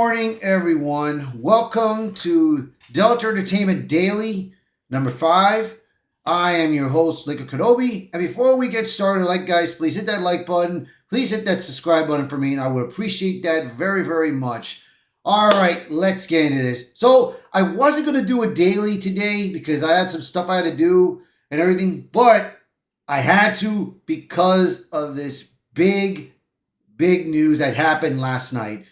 morning, everyone. Welcome to Delta Entertainment Daily, number 5. I am your host, Liquor Kenobi. And before we get started, guys, please hit that like button. Please hit that subscribe button for me, and I would appreciate that very, very much. All right, let's get into this. So I wasn't going to do a daily today because I had some stuff I had to do and everything, but I had to because of this big news that happened last night.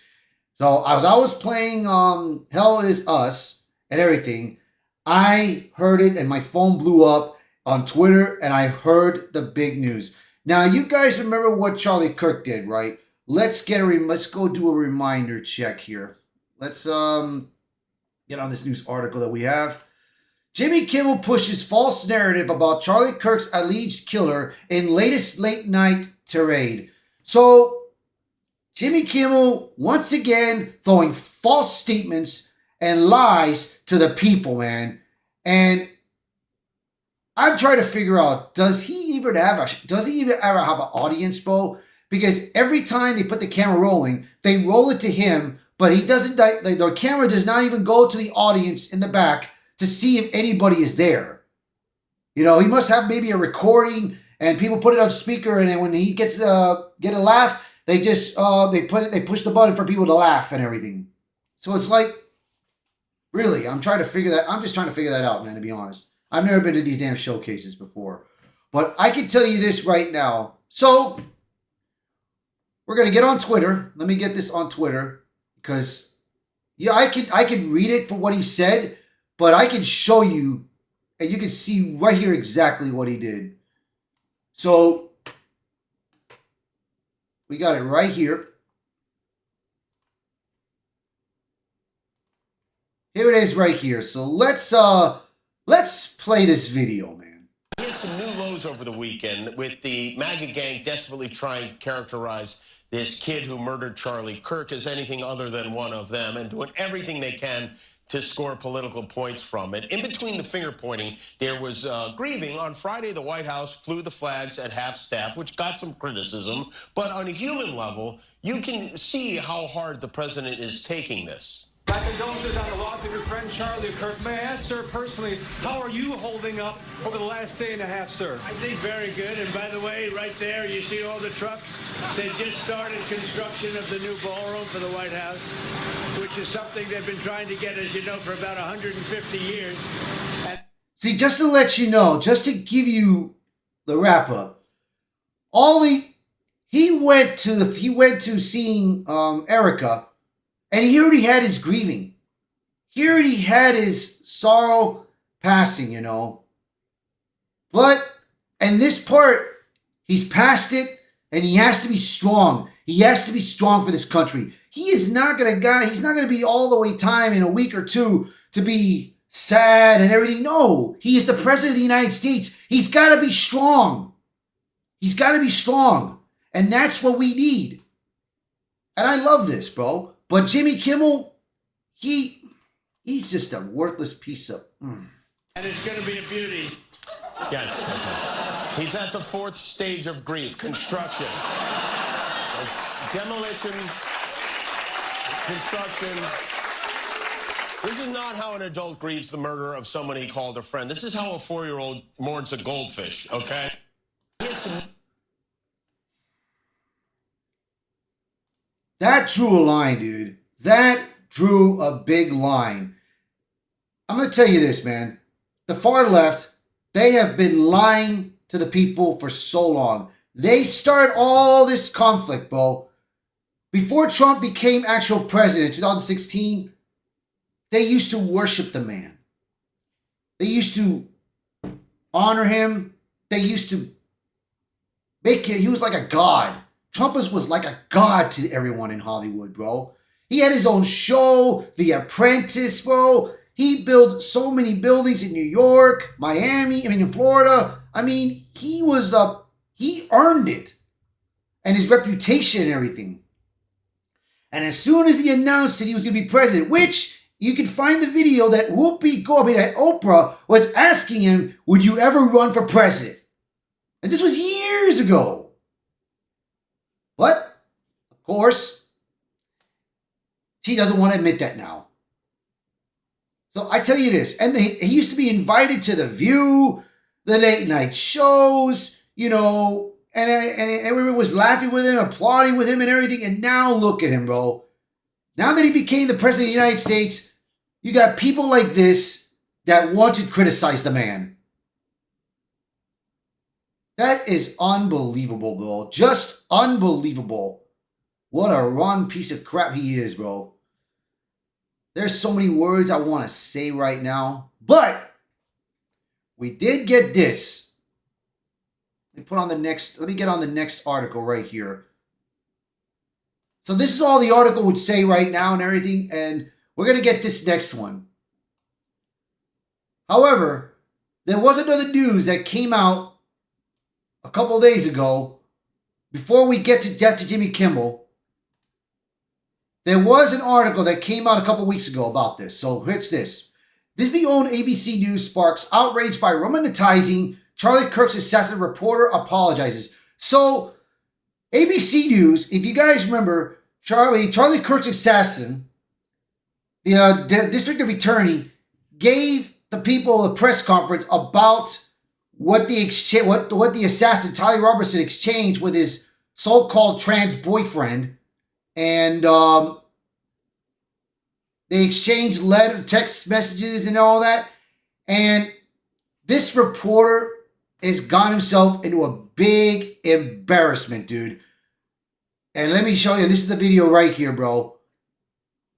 So I was playing Hell Is Us and everything. I heard it and my phone blew up on Twitter and I heard the big news. Now you guys remember what Charlie Kirk did, right? Let's go do a reminder check here. Let's get on this news article that we have. Jimmy Kimmel pushes false narrative about Charlie Kirk's alleged killer in latest late night tirade. So Jimmy Kimmel, once again, throwing false statements and lies to the people, man. And I'm trying to figure out, does he even ever have an audience, bro? Because every time they put the camera rolling, they roll it to him, but he doesn't, the camera does not even go to the audience in the back to see if anybody is there. You know, he must have maybe a recording and people put it on speaker, and then when he gets get a laugh, they just they push the button for people to laugh and everything. So it's like, really, I'm just trying to figure that out, man, to be honest. I've never been to these damn showcases before. But I can tell you this right now. So we're gonna get on Twitter. Let me get this on Twitter. Because yeah, I can read it for what he said, but I can show you, and you can see right here exactly what he did. So we got it right here. Here it is right here. So let's play this video, man. We had some new lows over the weekend with the MAGA gang desperately trying to characterize this kid who murdered Charlie Kirk as anything other than one of them and doing everything they can to score political points from it. In between the finger pointing, there was grieving. On Friday, the White House flew the flags at half-staff, which got some criticism. But on a human level, you can see how hard the president is taking this. My condolences on the loss of your friend Charlie Kirk. May I ask, sir, personally, how are you holding up over the last day and a half, sir? I think very good. And by the way, right there, you see all the trucks? They just started construction of the new ballroom for the White House, which is something they've been trying to get, as you know, for about 150 years. And see, just to let you know, just to give you the wrap up, he went to seeing Erica. And he already had his grieving. He already had his sorrow passing, you know. But, and this part, he's past it, and he has to be strong. He has to be strong for this country. He's not going to be all the way time in a week or two to be sad and everything. No, he is the president of the United States. He's got to be strong. He's got to be strong. And that's what we need. And I love this, bro. But Jimmy Kimmel, he's just a worthless piece of... And it's going to be a beauty. Yes. He's at the 4th stage of grief, construction. Demolition, construction. This is not how an adult grieves the murder of someone he called a friend. This is how a 4-year-old mourns a goldfish, okay? That drew a line, dude. That drew a big line. I'm going to tell you this, man. The far left, they have been lying to the people for so long. They started all this conflict, bro. Before Trump became actual president in 2016, they used to worship the man. They used to honor him. They used to make him, he was like a god. Trump was like a god to everyone in Hollywood, bro. He had his own show, The Apprentice, bro. He built so many buildings in New York, Miami, in Florida. I mean, he earned it. And his reputation and everything. And as soon as he announced that he was going to be president, which you can find the video that that Oprah was asking him, would you ever run for president? And this was years ago. But, of course, He doesn't want to admit that now. So I tell you this, and he used to be invited to The View, the late night shows, you know, and everyone was laughing with him, applauding with him and everything. And now look at him, bro. Now that he became the president of the United States, you got people like this that want to criticize the man. That is unbelievable, bro. Just unbelievable. What a rotten piece of crap he is, bro. There's so many words I want to say right now, but we did get this. Let me get on the next article right here. So this is all the article would say right now and everything, and we're going to get this next one. However, there was another news that came out a couple of days ago. Before we get to Jimmy Kimmel, there was an article that came out a couple weeks ago about this. So here's this. Disney-owned ABC News sparks outrage by romanticizing Charlie Kirk's assassin. Reporter apologizes. So ABC News, if you guys remember, Charlie Kirk's assassin, the district attorney, gave the people a press conference about what the assassin Tyler Robertson exchanged with his so-called trans boyfriend. And they exchanged text messages and all that. And this reporter has got himself into a big embarrassment, dude. And let me show you. This is the video right here, bro.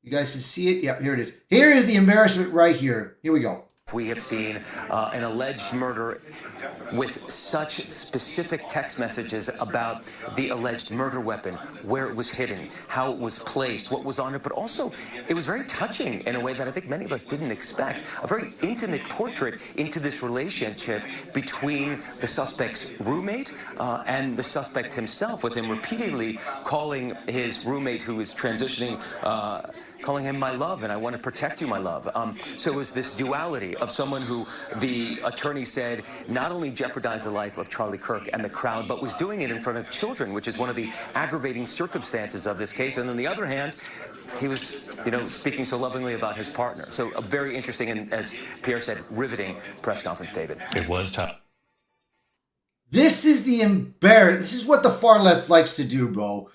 You guys can see it? Yep, here it is. Here is the embarrassment right here. Here we go. We have seen an alleged murder with such specific text messages about the alleged murder weapon, where it was hidden, how it was placed, what was on it, but also it was very touching in a way that I think many of us didn't expect. A very intimate portrait into this relationship between the suspect's roommate and the suspect himself, with him repeatedly calling his roommate, who is transitioning, calling him my love, and I want to protect you, my love. So it was this duality of someone who the attorney said not only jeopardized the life of Charlie Kirk and the crowd, but was doing it in front of children, which is one of the aggravating circumstances of this case. And on the other hand, he was, speaking so lovingly about his partner. So a very interesting and, as Pierre said, riveting press conference, David. It was tough. This is this is what the far left likes to do, bro.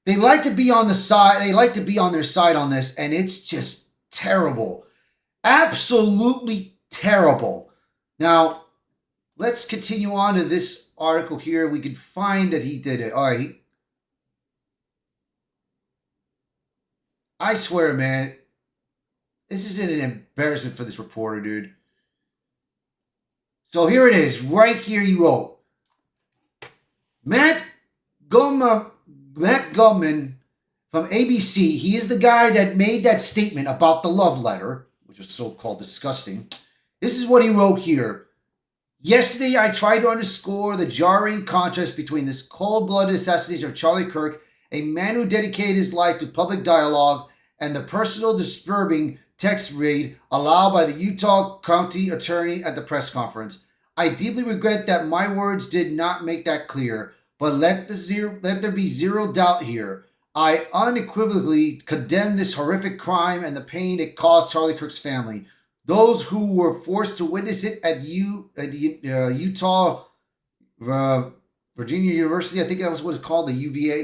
They like to be on the side. They like to be on their side on this, and it's just terrible. Absolutely terrible. Now, let's continue on to this article here. We can find that he did it. All right. I swear, man, this is an embarrassment for this reporter, dude. So here it is. Right here he wrote, Matt Gutman from ABC, he is the guy that made that statement about the love letter, which was so-called disgusting. This is what he wrote here. Yesterday, I tried to underscore the jarring contrast between this cold-blooded assassination of Charlie Kirk, a man who dedicated his life to public dialogue, and the personal disturbing text read allowed by the Utah County Attorney at the press conference. I deeply regret that my words did not make that clear. But let there be zero doubt here. I unequivocally condemn this horrific crime and the pain it caused Charlie Kirk's family. Those who were forced to witness it at Utah, Virginia University, I think that was what it's called, the UVA,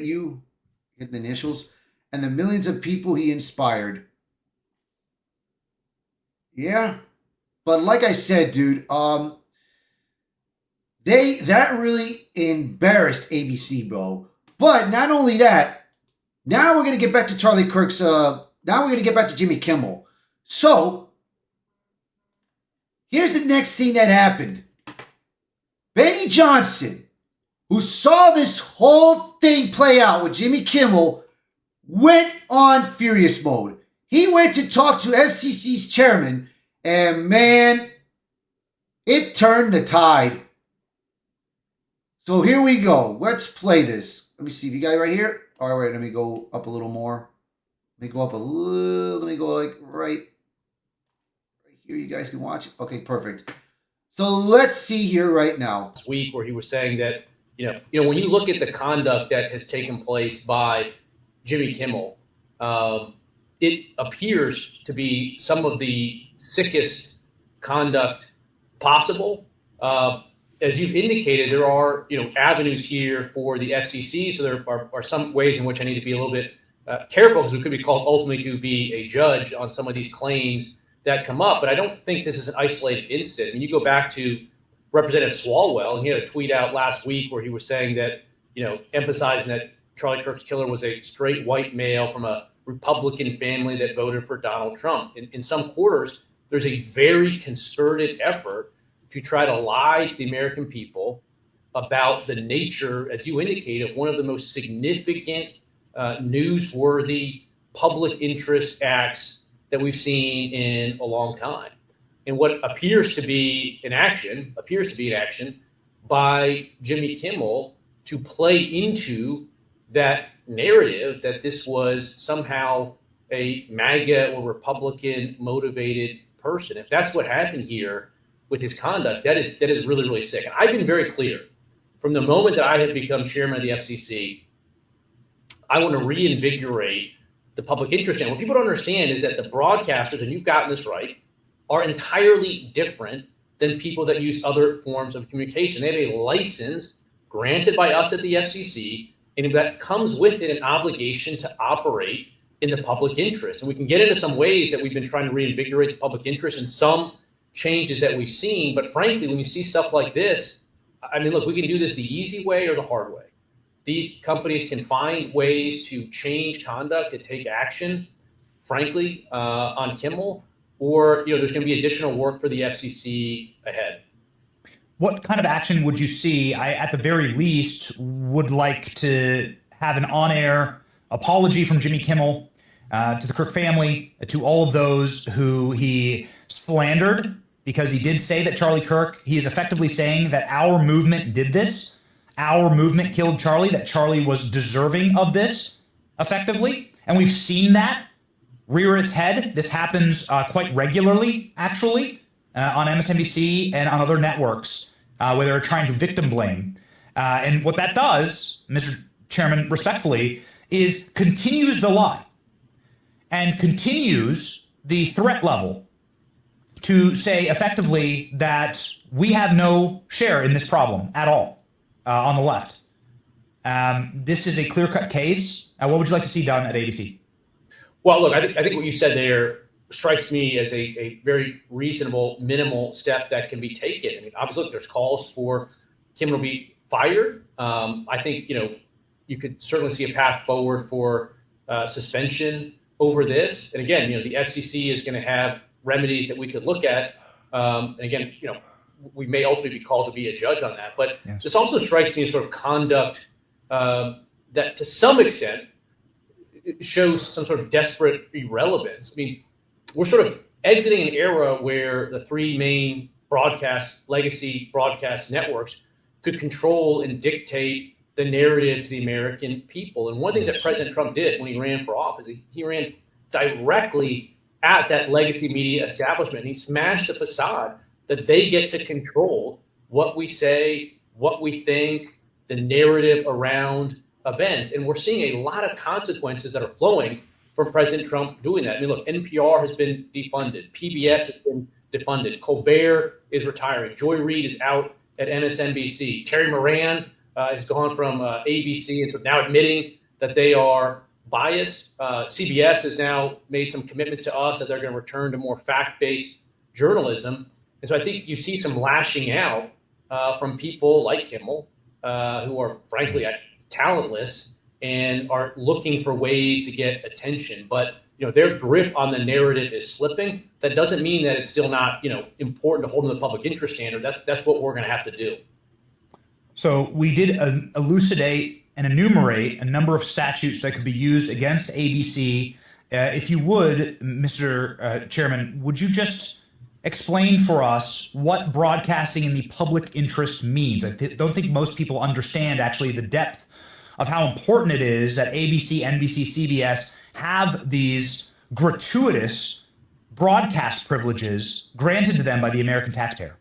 hit the initials, and the millions of people he inspired. Yeah, but like I said, dude, that really embarrassed ABC, bro. But not only that, now we're gonna get back to Charlie Kirk's. Now we're gonna get back to Jimmy Kimmel. So here's the next scene that happened. Benny Johnson, who saw this whole thing play out with Jimmy Kimmel, went on furious mode. He went to talk to FCC's chairman, and man, it turned the tide. So here we go. Let's play this. Let me see. If you got it right here. All right, let me go up a little more. Let me go up a little. Let me go like right here. You guys can watch it. Okay, perfect. So let's see here right now. This week where he was saying that, when you look at the conduct that has taken place by Jimmy Kimmel, it appears to be some of the sickest conduct possible. As you've indicated, there are avenues here for the FCC. So there are some ways in which I need to be a little bit careful, because we could be called ultimately to be a judge on some of these claims that come up. But I don't think this is an isolated incident. I mean, you go back to Representative Swalwell, and he had a tweet out last week where he was saying that, emphasizing that Charlie Kirk's killer was a straight white male from a Republican family that voted for Donald Trump. In some quarters, there's a very concerted effort to try to lie to the American people about the nature, as you indicated, of one of the most significant, newsworthy public interest acts that we've seen in a long time. And what appears to be an action by Jimmy Kimmel to play into that narrative that this was somehow a MAGA or Republican motivated person. If that's what happened here with his conduct, that is really, really sick. And I've been very clear from the moment that I have become chairman of the FCC. I want to reinvigorate the public interest. And what people don't understand is that the broadcasters, and you've gotten this right, are entirely different than people that use other forms of communication. They have a license granted by us at the FCC, and that comes with it an obligation to operate in the public interest. And we can get into some ways that we've been trying to reinvigorate the public interest and some changes that we've seen. But frankly, when you see stuff like this, I mean, look, we can do this the easy way or the hard way. These companies can find ways to change conduct, to take action, frankly, on Kimmel, or there's going to be additional work for the FCC ahead. What kind of action would you see? I, at the very least, would like to have an on-air apology from Jimmy Kimmel to the Kirk family, to all of those who he slandered, because he did say that Charlie Kirk, he is effectively saying that our movement did this, our movement killed Charlie, that Charlie was deserving of this, effectively. And we've seen that rear its head. This happens quite regularly, actually, on MSNBC and on other networks where they're trying to victim blame. And what that does, Mr. Chairman, respectfully, is continues the lie and continues the threat level to say effectively that we have no share in this problem at all on the left. This is a clear-cut case. What would you like to see done at ABC? Well, look, I think what you said there strikes me as a very reasonable, minimal step that can be taken. I mean, obviously, look, there's calls for Kimmel to be fired. I think, you could certainly see a path forward for suspension over this. And again, the FCC is going to have remedies that we could look at. And again, we may ultimately be called to be a judge on that. But yes, this also strikes me as sort of conduct that to some extent shows some sort of desperate irrelevance. I mean, we're sort of exiting an era where the three main legacy broadcast networks could control and dictate the narrative to the American people. And one of the things that President Trump did when he ran for office, he ran directly at that legacy media establishment. He smashed the facade that they get to control what we say, what we think, the narrative around events. And we're seeing a lot of consequences that are flowing from President Trump doing that. I mean, look, NPR has been defunded. PBS has been defunded. Colbert is retiring. Joy Reid is out at MSNBC. Terry Moran has gone from ABC and now admitting that they are biased. CBS has now made some commitments to us that they're going to return to more fact-based journalism. And so I think you see some lashing out from people like Kimmel, who are frankly talentless and are looking for ways to get attention. But their grip on the narrative is slipping. That doesn't mean that it's still not important to hold them to the public interest standard. That's what we're going to have to do. So we did elucidate and enumerate a number of statutes that could be used against ABC. If you would, Mr. Chairman, would you just explain for us what broadcasting in the public interest means? I don't think most people understand actually the depth of how important it is that ABC, NBC, CBS have these gratuitous broadcast privileges granted to them by the American taxpayer.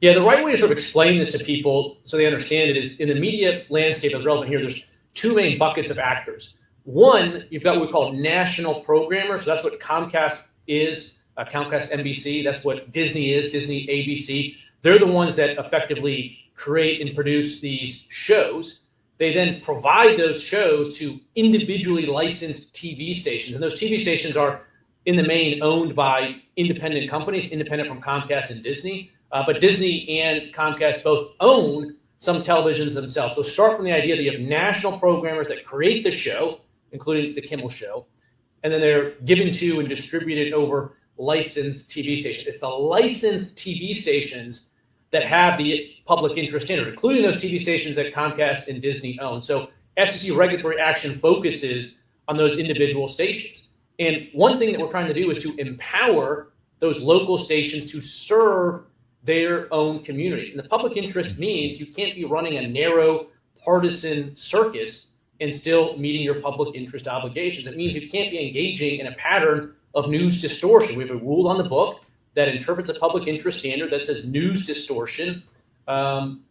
Yeah, the right way to sort of explain this to people so they understand it is in the media landscape that's relevant here, there's two main buckets of actors. One, you've got what we call national programmers. So that's what Comcast is, Comcast NBC. That's what Disney is, Disney ABC. They're the ones that effectively create and produce these shows. They then provide those shows to individually licensed TV stations. And those TV stations are, in the main, owned by independent companies, independent from Comcast and Disney. But Disney and Comcast both own some televisions themselves. So start from the idea that you have national programmers that create the show, including the Kimmel Show, and then they're given to and distributed over licensed TV stations. It's the licensed TV stations that have the public interest in it, including those TV stations that Comcast and Disney own. So FCC regulatory action focuses on those individual stations. And one thing that we're trying to do is to empower those local stations to serve their own communities. And the public interest means you can't be running a narrow partisan circus and still meeting your public interest obligations. It means you can't be engaging in a pattern of news distortion. We have a rule on the book that interprets a public interest standard that says news distortion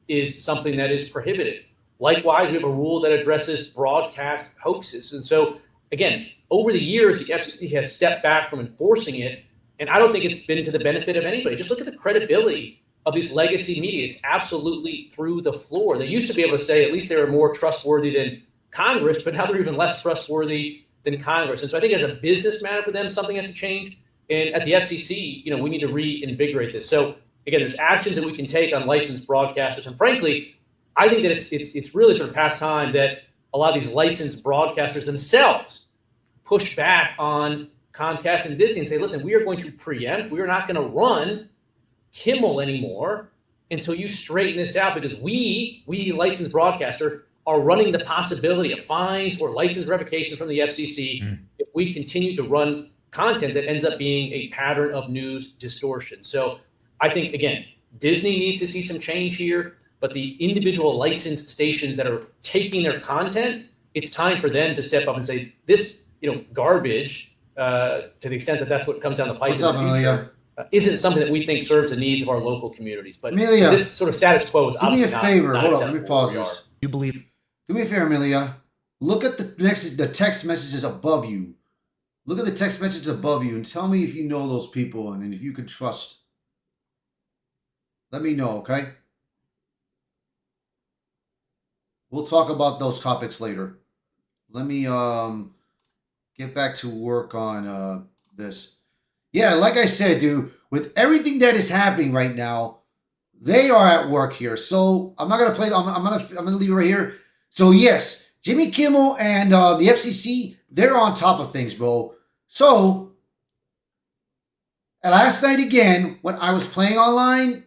is something that is prohibited. Likewise, we have a rule that addresses broadcast hoaxes. And so, again, over the years, the FCC has stepped back from enforcing it, and I don't think it's been to the benefit of anybody. Just look at the credibility of these legacy media. It's absolutely through the floor. They used to be able to say at least they were more trustworthy than Congress, but now they're even less trustworthy than Congress. And so I think as a business matter for them, something has to change. And at the FCC, we need to reinvigorate this. So again, there's actions that we can take on licensed broadcasters. And frankly, I think that it's really sort of past time that a lot of these licensed broadcasters themselves push back on Comcast and Disney and say, listen, we are going to preempt. We are not going to run Kimmel anymore until you straighten this out, because we licensed broadcaster, are running the possibility of fines or license revocation from the FCC if we continue to run content that ends up being a pattern of news distortion. So I think, again, Disney needs to see some change here, but the individual licensed stations that are taking their content, it's time for them to step up and say, this, garbage, to the extent that that's what comes down the pipe. What's up, Amelia? Isn't something that we think serves the needs of our local communities. But Amelia, this sort of status quo is do me a obviously favor. not Hold on, let me acceptable pause where we this. You believe? Do me a favor, Amelia. Look at the text messages above you. Look at the text messages above you and tell me if you know those people and if you can trust. Let me know, okay? We'll talk about those topics later. Let me get back to work on this. Yeah, like I said, dude, with everything that is happening right now, they are at work here. So I'm not gonna play. I'm gonna leave it right here. So yes, Jimmy Kimmel and the FCC, they're on top of things, bro. So last night again, when I was playing online,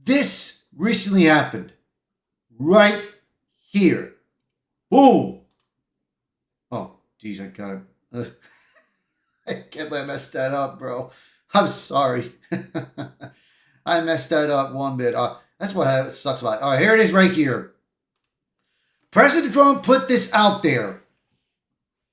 this recently happened. Right here. Boom. Oh, geez, I got it. I can't believe I messed that up, bro. I'm sorry. I messed that up one bit. That's what sucks about it. All right, here it is right here. President Trump put this out there.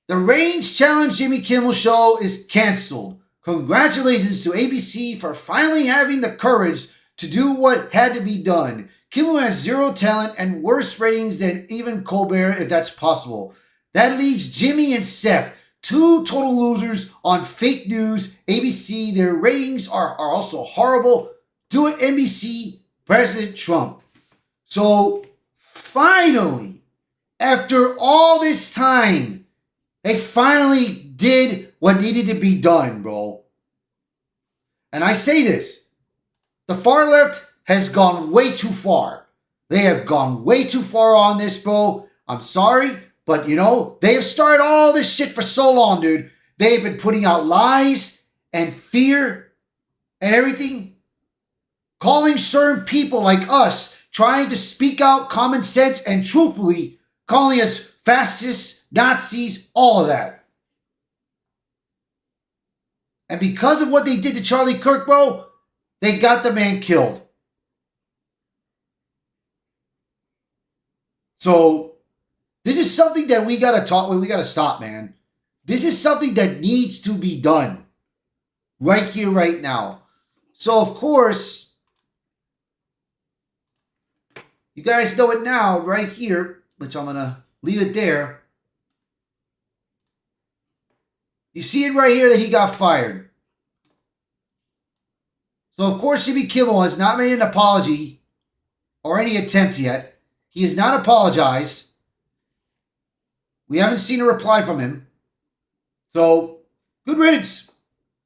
The Range Challenge Jimmy Kimmel Show is canceled. Congratulations to ABC for finally having the courage to do what had to be done. Kimmel has zero talent and worse ratings than even Colbert, if that's possible. That leaves Jimmy and Seth, two total losers on fake news. ABC, their ratings are also horrible. Do it, NBC, President Trump. So, finally, after all this time, they finally did what needed to be done, bro. And I say this, the far left has gone way too far. They have gone way too far on this, bro. I'm sorry, but they have started all this shit for so long, dude. They've been putting out lies and fear and everything, calling certain people like us, trying to speak out common sense and truthfully, calling us fascists, Nazis, all of that. And because of what they did to Charlie Kirk, bro, they got the man killed. So, this is something that we gotta stop, man. This is something that needs to be done. Right here, right now. So, of course, you guys know it now, right here, which I'm gonna leave it there. You see it right here that he got fired. So, of course, Jimmy Kimmel has not made an apology or any attempt yet. He has not apologized. We haven't seen a reply from him. So, good riddance.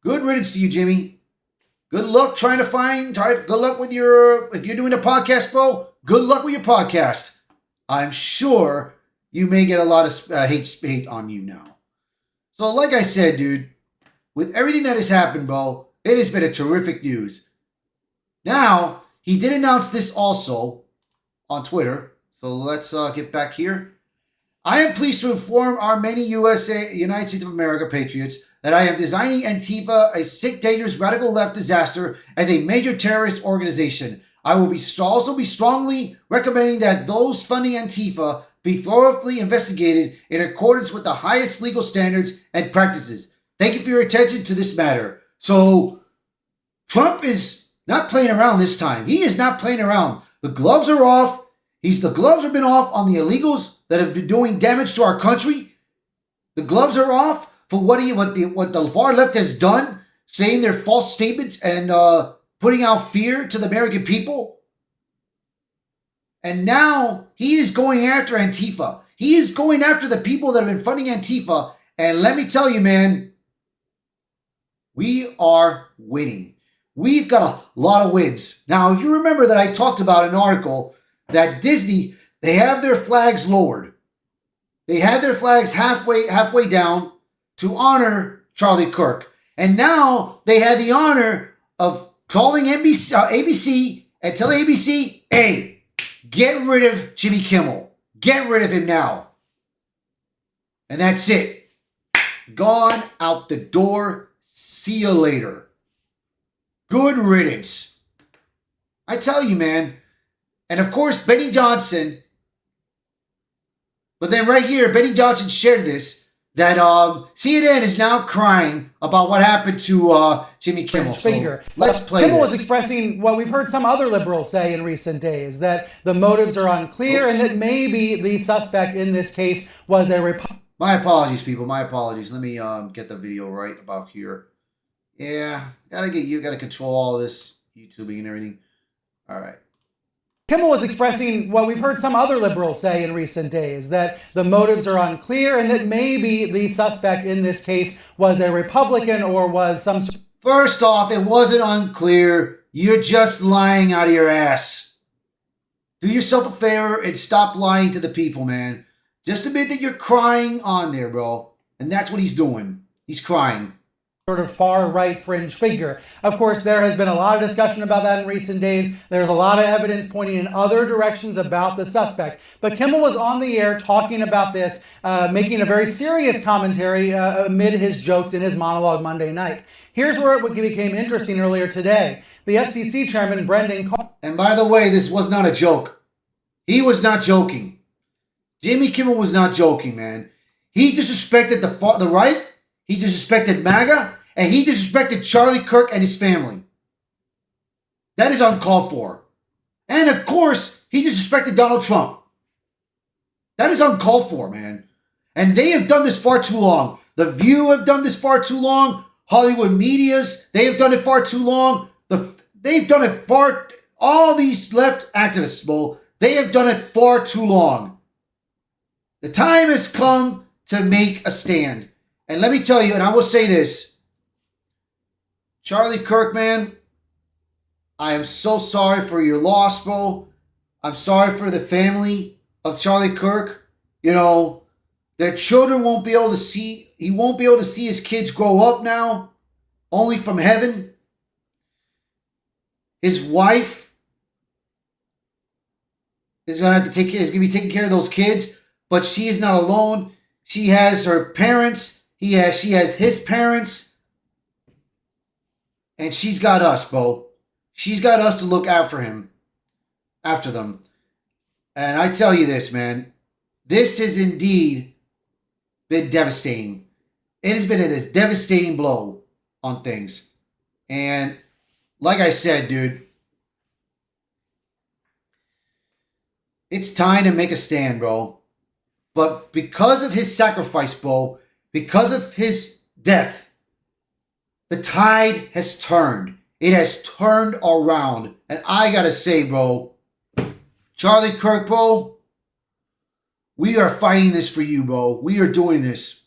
Good riddance to you, Jimmy. Good luck trying to find, good luck with your, if you're doing a podcast, bro, good luck with your podcast. I'm sure you may get a lot of hate on you now. So, like I said, dude, with everything that has happened, bro, it has been a terrific news. Now, he did announce this also on Twitter. So let's get back here. I am pleased to inform our many United States of America patriots that I am designing Antifa, a sick, dangerous, radical left disaster, as a major terrorist organization. I will also be strongly recommending that those funding Antifa be thoroughly investigated in accordance with the highest legal standards and practices. Thank you for your attention to this matter. So, Trump is not playing around this time. He is not playing around. The gloves are off. The gloves have been off on the illegals that have been doing damage to our country. The gloves are off for what the far left has done, saying their false statements and putting out fear to the American people. And now he is going after Antifa. He is going after the people that have been funding Antifa. And let me tell you, man, we are winning. We've got a lot of wins. Now, if you remember that I talked about an article that Disney, they have their flags lowered. They had their flags halfway down to honor Charlie Kirk. And now they had the honor of calling ABC and telling ABC, hey, get rid of Jimmy Kimmel. Get rid of him now. And that's it. Gone out the door. See you later. Good riddance. I tell you, man. And of course, Benny Johnson. But then right here, Benny Johnson shared this, that CNN is now crying about what happened to Jimmy Kimmel. Figure. So let's play Kimmel this. was expressing what we've heard some other liberals say in recent days, that the motives are unclear and that maybe the suspect in this case was a Republican. My apologies, people. My apologies. Let me get the video right about here. Yeah, gotta control all this YouTubing and everything. All right. Kimmel was expressing what we've heard some other liberals say in recent days, that the motives are unclear and that maybe the suspect in this case was a Republican or was some... First off, it wasn't unclear. You're just lying out of your ass. Do yourself a favor and stop lying to the people, man. Just admit that you're crying on there, bro. And that's what he's doing. He's crying. Sort of far-right fringe figure. Of course, there has been a lot of discussion about that in recent days. There's a lot of evidence pointing in other directions about the suspect. But Kimmel was on the air talking about this, making a very serious commentary amid his jokes in his monologue Monday night. Here's where it became interesting earlier today. The FCC chairman, Brendan Carr... And by the way, this was not a joke. He was not joking. Jimmy Kimmel was not joking, man. He disrespected the right. He disrespected MAGA. And he disrespected Charlie Kirk and his family. That is uncalled for. And of course, he disrespected Donald Trump. That is uncalled for, man. And they have done this far too long. The View have done this far too long. Hollywood medias, they have done it far too long. They've done it far... All these left activists, Bo, they have done it far too long. The time has come to make a stand. And let me tell you, and I will say this, Charlie Kirk, man, I am so sorry for your loss, bro. I'm sorry for the family of Charlie Kirk. You know, their children won't be able to see, he won't be able to see his kids grow up now, only from heaven. His wife is going to be taking care of those kids, but she is not alone. She has her parents. She has his parents. And she's got us, Bo. She's got us to look after them. And I tell you this, man. This has indeed been devastating. It has been a devastating blow on things. And like I said, dude, it's time to make a stand, bro. But because of his sacrifice, Bo, because of his death, the tide has turned. It has turned around. And I got to say, bro, Charlie Kirk, bro, we are fighting this for you, bro. We are doing this.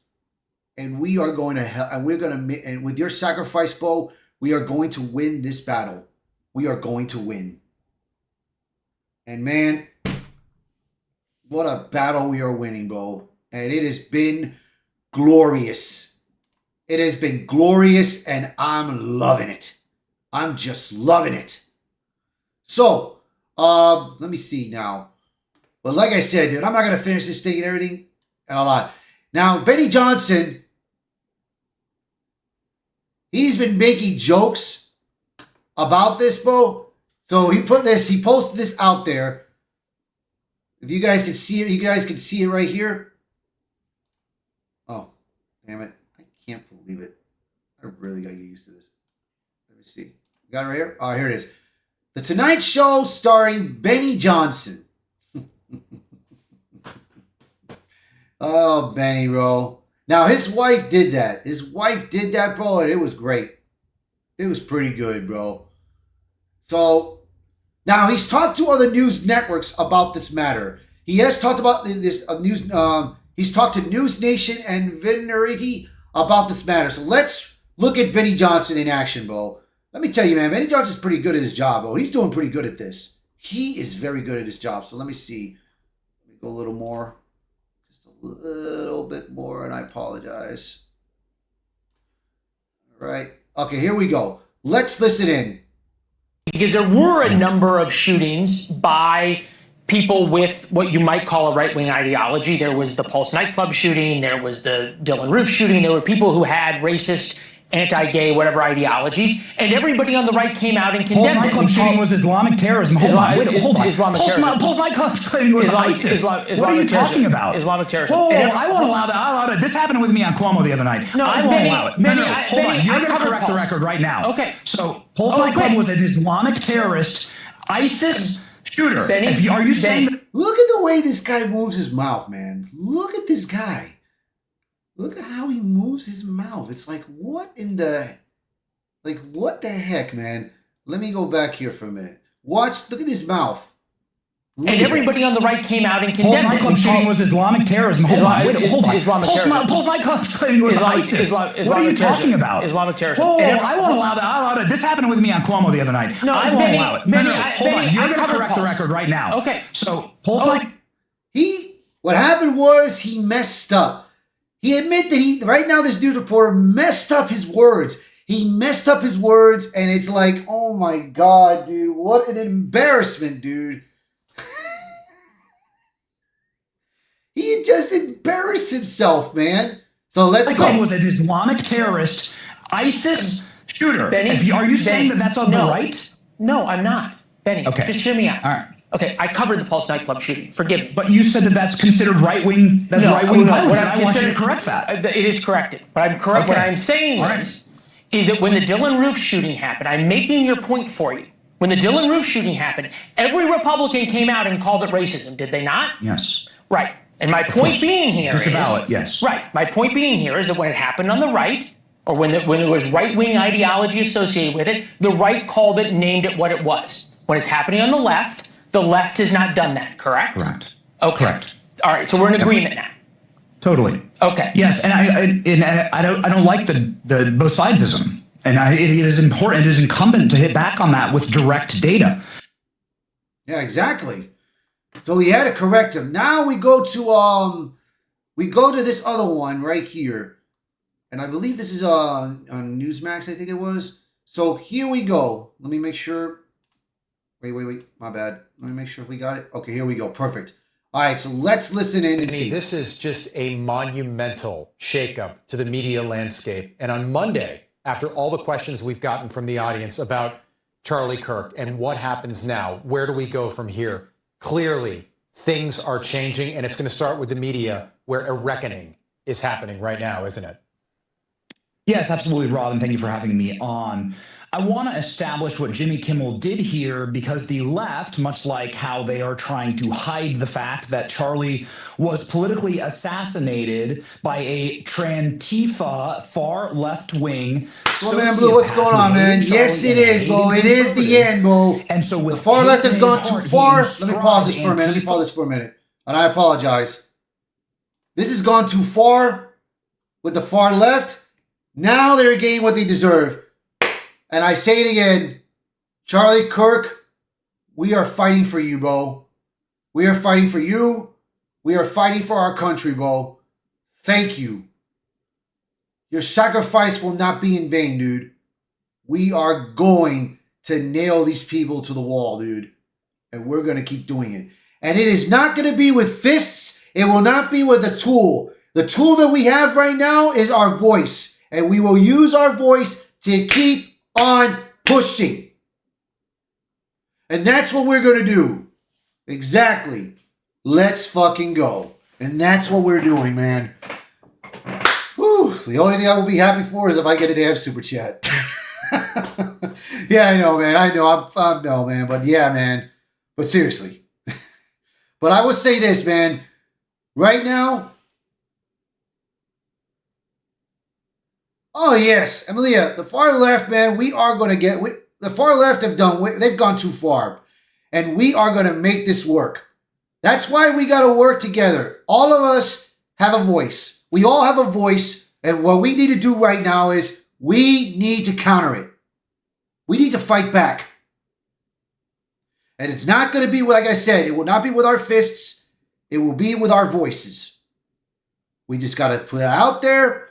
And we are going to help. And we're going to, and with your sacrifice, bro, we are going to win this battle. We are going to win. And man, what a battle we are winning, bro. And it has been glorious. It has been glorious, and I'm loving it. I'm just loving it. So, let me see now. But like I said, dude, I'm not going to finish this thing and everything and a lot. Now, Benny Johnson, he's been making jokes about this, bro. So he posted this out there. If you guys can see it, you guys can see it right here. Oh, damn it. I can't believe it. I really got to get used to this. Let me see. Got it right here? Oh, here it is. The Tonight Show starring Benny Johnson. Oh, Benny, bro. Now, his wife did that. His wife did that, bro, and it was great. It was pretty good, bro. So, now he's talked to other news networks about this matter. He has talked about this news. He's talked to News Nation and Variety about this matter. So let's look at Benny Johnson in action, bro. Let me tell you, man, Benny Johnson's pretty good at his job, bro. He's doing pretty good at this. He is very good at his job. So let me see. Let me go a little more. Just a little bit more, and I apologize. All right. Okay, here we go. Let's listen in. Because there were a number of shootings by people with what you might call a right-wing ideology. There was the Pulse nightclub shooting. There was the Dylan Roof shooting. There were people who had racist, anti-gay, whatever ideologies, and everybody on the right came out and condemned it. Pulse nightclub shooting was Islamic terrorism. Hold on. Islamic terrorism. Pulse nightclub shooting was ISIS. What are you talking about? Islamic terrorism. Whoa, I won't allow that. This happened with me on Cuomo the other night. No, I won't allow it. No, hold on. You're going to correct the record right now. Okay. So Pulse nightclub was an Islamic terrorist, ISIS shooter. Are you saying that? Look at the way this guy moves his mouth, man. Look at this guy. Look at how he moves his mouth. It's like, what the heck, man? Let me go back here for a minute. Look at his mouth. And everybody on the right came out and condemned it. Pulse nightclub shooting was Islamic terrorism. Hold on. Islamic terrorism. Pulse nightclub shooting was ISIS. What are you talking about? Islamic terrorism. Whoa, I won't allow that. This happened with me on Cuomo the other night. No, I won't allow it. Hold on. You're going to correct the Pulse. record right now. Okay. So Pulse nightclub. What happened was he messed up. He admitted that right now this news reporter messed up his words. He messed up his words, and it's like, oh my God, dude, what an embarrassment, dude. He just embarrassed himself, man. So let's go. Was an Islamic terrorist, ISIS shooter. Benny, are you saying that that's on the right? No, I'm not. Benny, okay. Just hear me out. All right. Okay, I covered the Pulse nightclub shooting. Forgive me. But you said that that's considered right-wing. That's right-wing violence. And I want you to correct that. It is corrected. But I'm correct. Okay. What I'm saying is that when the Dylan Roof shooting happened, I'm making your point for you. When the Dylan Roof shooting happened, every Republican came out and called it racism. Did they not? Yes. Right. And my point being here is disavow it. Yes. Right. My point being here is that when it happened on the right, or when there was right-wing ideology associated with it, the right called it and named it what it was. When it's happening on the left has not done that, correct? Correct. Okay. Correct. All right, so we're in agreement now. Totally. Okay. Yes, and I don't like the both sidesism, and it is important. It is incumbent to hit back on that with direct data. Yeah, exactly. So we had to correct him. Now we go to this other one right here, and I believe this is on Newsmax. I think it was. So here we go. Let me make sure. Wait. My bad. Let me make sure if we got it. Okay, here we go. Perfect. All right, so let's listen in and see. This is just a monumental shakeup to the media landscape. And on Monday, after all the questions we've gotten from the audience about Charlie Kirk and what happens now, where do we go from here? Clearly, things are changing, and it's going to start with the media, where a reckoning is happening right now, isn't it? Yes, absolutely, Rob, and thank you for having me on. I want to establish what Jimmy Kimmel did here because the left, much like how they are trying to hide the fact that Charlie was politically assassinated by a Trantifa far left wing. Well, man, Blue, what's going on, man? Yes, it is, Bo. It is the end, Bo. And so with the far left have gone too far. Let me pause this for a minute. Let me pause this for a minute. And I apologize. This has gone too far with the far left. Now they're getting what they deserve. And I say it again, Charlie Kirk, we are fighting for you, bro. We are fighting for you. We are fighting for our country, bro. Thank you. Your sacrifice will not be in vain, dude. We are going to nail these people to the wall, dude. And we're going to keep doing it. And it is not going to be with fists. It will not be with a tool. The tool that we have right now is our voice. And we will use our voice to keep on pushing. And that's what we're going to do. Exactly. Let's fucking go. And that's what we're doing, man. Whew. The only thing I will be happy for is if I get a damn super chat. Yeah, I know, man. I know. I'm no, man. But yeah, man. But seriously. But I would say this, man. Right now. Oh, yes. Emilia, the far left, man, we are going to get... the far left have done... They've gone too far. And we are going to make this work. That's why we got to work together. All of us have a voice. We all have a voice. And what we need to do right now is we need to counter it. We need to fight back. And it's not going to be, like I said, it will not be with our fists. It will be with our voices. We just got to put it out there.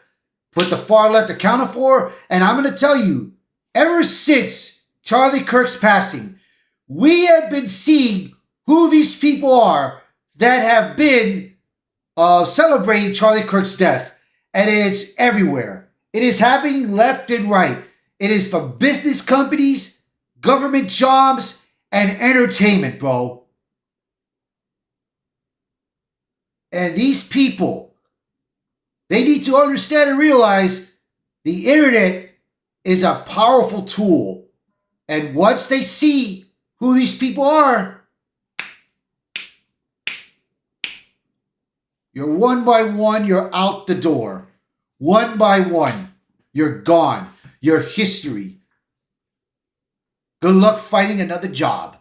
Put the far left to counter for. And I'm going to tell you, ever since Charlie Kirk's passing, we have been seeing who these people are that have been celebrating Charlie Kirk's death. And it's everywhere. It is happening left and right. It is from business companies, government jobs, and entertainment, bro. And these people, they need to understand and realize the internet is a powerful tool. And once they see who these people are, you're one by one, you're out the door. One by one, you're gone. Your history. Good luck finding another job.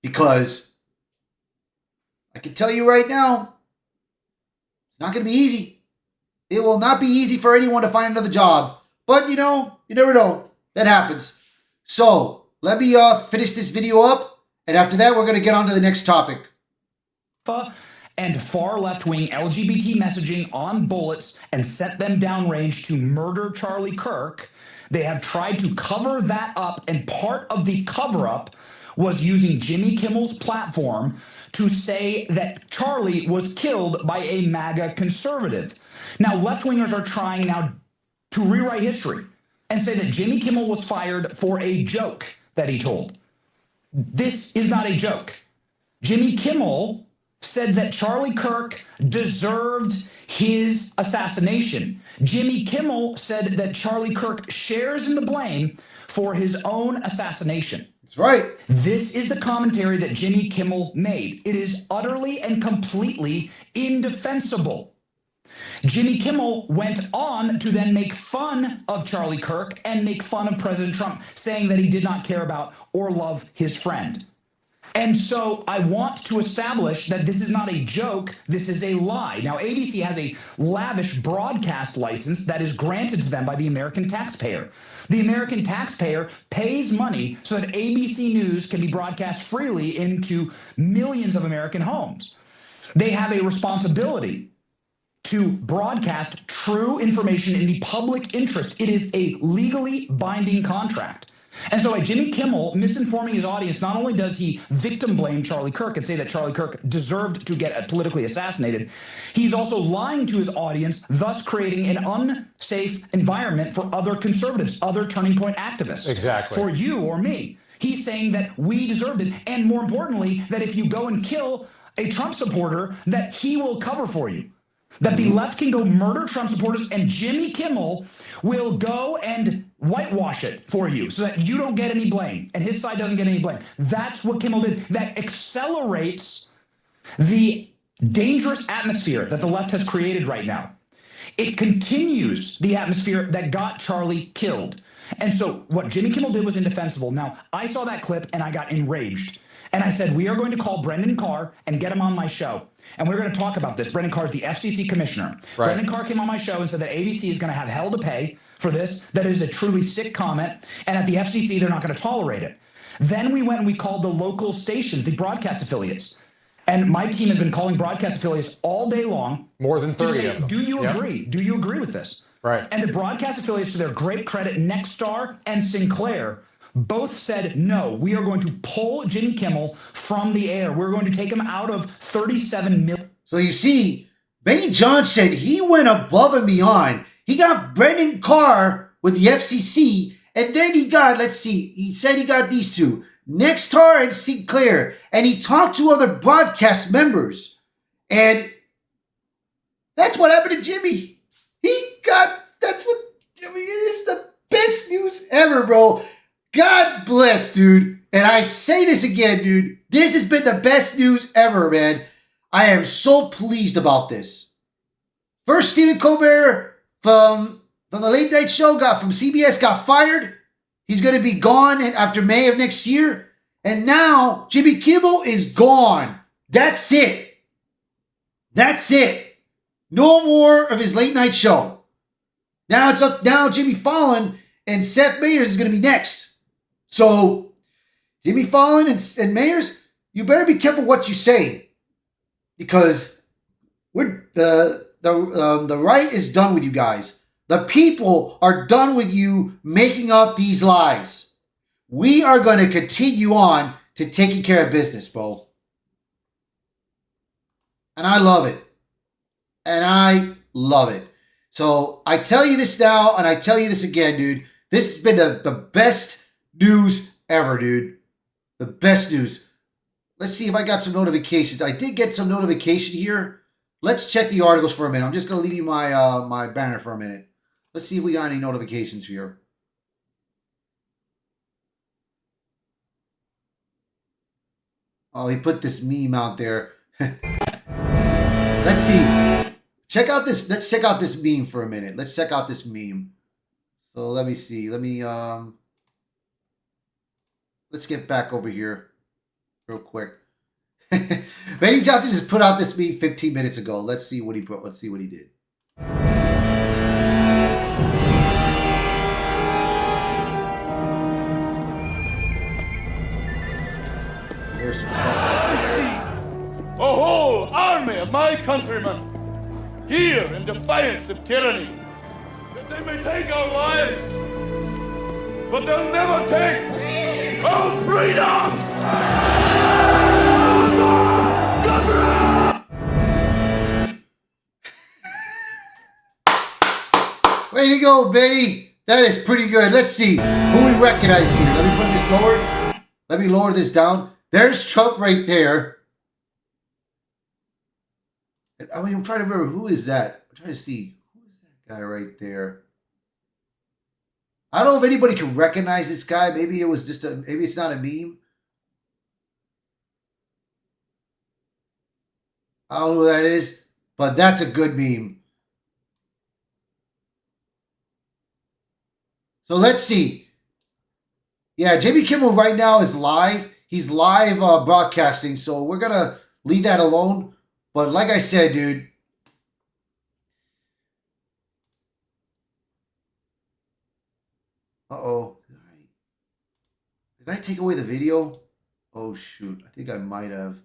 Because I can tell you right now, it's not going to be easy. It will not be easy for anyone to find another job. But, you know, you never know. That happens. So, let me finish this video up. And after that, we're going to get on to the next topic. And far left-wing LGBT messaging on bullets and set them downrange to murder Charlie Kirk. They have tried to cover that up, and part of the cover-up was using Jimmy Kimmel's platform to say that Charlie was killed by a MAGA conservative. Now, left-wingers are trying now to rewrite history and say that Jimmy Kimmel was fired for a joke that he told. This is not a joke. Jimmy Kimmel said that Charlie Kirk deserved his assassination. Jimmy Kimmel said that Charlie Kirk shares in the blame for his own assassination. That's right. This is the commentary that Jimmy Kimmel made. It is utterly and completely indefensible. Jimmy Kimmel went on to then make fun of Charlie Kirk and make fun of President Trump, saying that he did not care about or love his friend. And so I want to establish that this is not a joke, this is a lie. Now, ABC has a lavish broadcast license that is granted to them by the American taxpayer. The American taxpayer pays money so that ABC News can be broadcast freely into millions of American homes. They have a responsibility to broadcast true information in the public interest. It is a legally binding contract. And so by Jimmy Kimmel misinforming his audience, not only does he victim blame Charlie Kirk and say that Charlie Kirk deserved to get politically assassinated, he's also lying to his audience, thus creating an unsafe environment for other conservatives, other Turning Point activists. Exactly. For you or me. He's saying that we deserved it. And more importantly, that if you go and kill a Trump supporter, that he will cover for you. That the left can go murder Trump supporters and Jimmy Kimmel will go and whitewash it for you so that you don't get any blame and his side doesn't get any blame. That's what Kimmel did. That accelerates the dangerous atmosphere that the left has created right now. It continues the atmosphere that got Charlie killed. And so what Jimmy Kimmel did was indefensible. Now, I saw that clip and I got enraged. And I said, we are going to call Brendan Carr and get him on my show. And we're going to talk about this. Brendan Carr is the FCC commissioner. Right. Brendan Carr came on my show and said that ABC is going to have hell to pay for this. That is a truly sick comment. And at the FCC, they're not going to tolerate it. Then we went and we called the local stations, the broadcast affiliates. And my team has been calling broadcast affiliates all day long. More than 30 to say, of them. Do you agree? Do you agree with this? Right. And the broadcast affiliates, to their great credit, Nexstar and Sinclair, both said, no, we are going to pull Jimmy Kimmel from the air. We're going to take him out of 37 million. So you see, Benny John said he went above and beyond. He got Brendan Carr with the FCC, and then he got, he said he got these two, Nexstar and Sinclair, and he talked to other broadcast members. And that's what happened to Jimmy. That's what, is the best news ever, bro. God bless, dude. And I say this again, dude. This has been the best news ever, man. I am so pleased about this. First, Stephen Colbert from the Late Night Show from CBS got fired. He's going to be gone after May of next year. And now Jimmy Kimmel is gone. That's it. That's it. No more of his late night show. Now it's up. Now Jimmy Fallon and Seth Meyers is going to be next. So Jimmy Fallon and Meyers, you better be careful what you say, because the right is done with you guys. The people are done with you making up these lies. We are going to continue on to taking care of business, bro. And I love it. And I love it. So I tell you this now, and I tell you this again, dude. This has been the best news ever, dude. The best news. Let's see if I got some notifications. I did get some notification here. Let's check the articles for a minute. I'm just going to leave you my my banner for a minute. Let's see if we got any notifications here. Oh, he put this meme out there. Let's see. Check out this. Let's check out this meme for a minute. Let's check out this meme. So let me see. Let me let's get back over here real quick. Benny Johnson just put out this meme 15 minutes ago. Let's see what he put. Let's see what he did. There's some stuff. A whole army of my countrymen here in defiance of tyranny, that they may take our lives, but they'll never take our freedom! Way to go, Benny. That is pretty good. Let's see who we recognize here. Let me put this lower. Let me lower this down. There's Trump right there. I mean, I'm trying to remember, who is that? I'm trying to see. Who is that guy right there? I don't know if anybody can recognize this guy. Maybe it was just maybe it's not a meme. I don't know who that is, but that's a good meme. So let's see. Yeah, Jimmy Kimmel right now is live. He's live broadcasting, so we're going to leave that alone. But like I said, dude, uh-oh. Did I take away the video? Oh, shoot. I think I might have.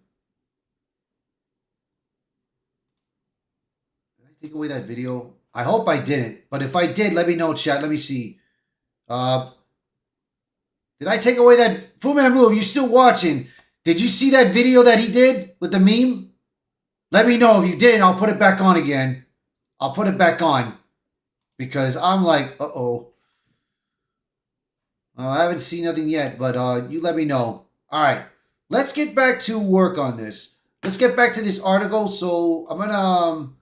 Did I take away that video? I hope I didn't. But if I did, let me know, chat. Let me see. Did I take away that? Fu Manchu, if you're still watching, did you see that video that he did with the meme? Let me know if you did. I'll put it back on again. I'll put it back on. Because I'm like, uh-oh. I haven't seen nothing yet, but you let me know. All right. Let's get back to work on this. Let's get back to this article. So I'm going to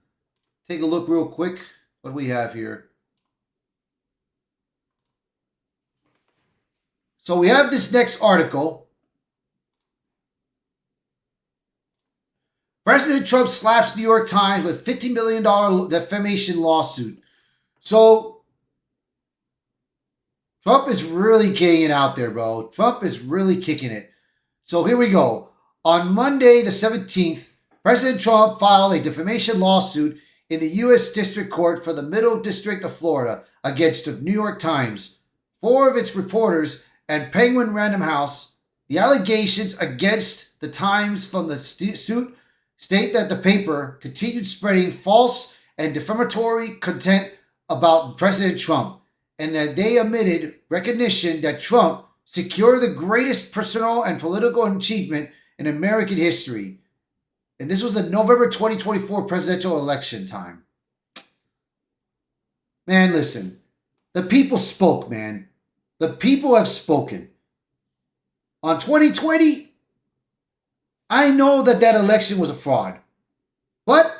take a look real quick. What do we have here? So we have this next article. President Trump slaps New York Times with $50 million defamation lawsuit. So Trump is really getting it out there, bro. Trump is really kicking it. So here we go. On Monday, the 17th, President Trump filed a defamation lawsuit in the U.S. District Court for the Middle District of Florida against the New York Times, 4 of its reporters, and Penguin Random House. The allegations against the Times from the suit state that the paper continued spreading false and defamatory content about President Trump, and that they omitted recognition that Trump secured the greatest personal and political achievement in American history. And this was the November 2024 presidential election time. Man, listen. The people spoke, man. The people have spoken. On 2020, I know that election was a fraud. But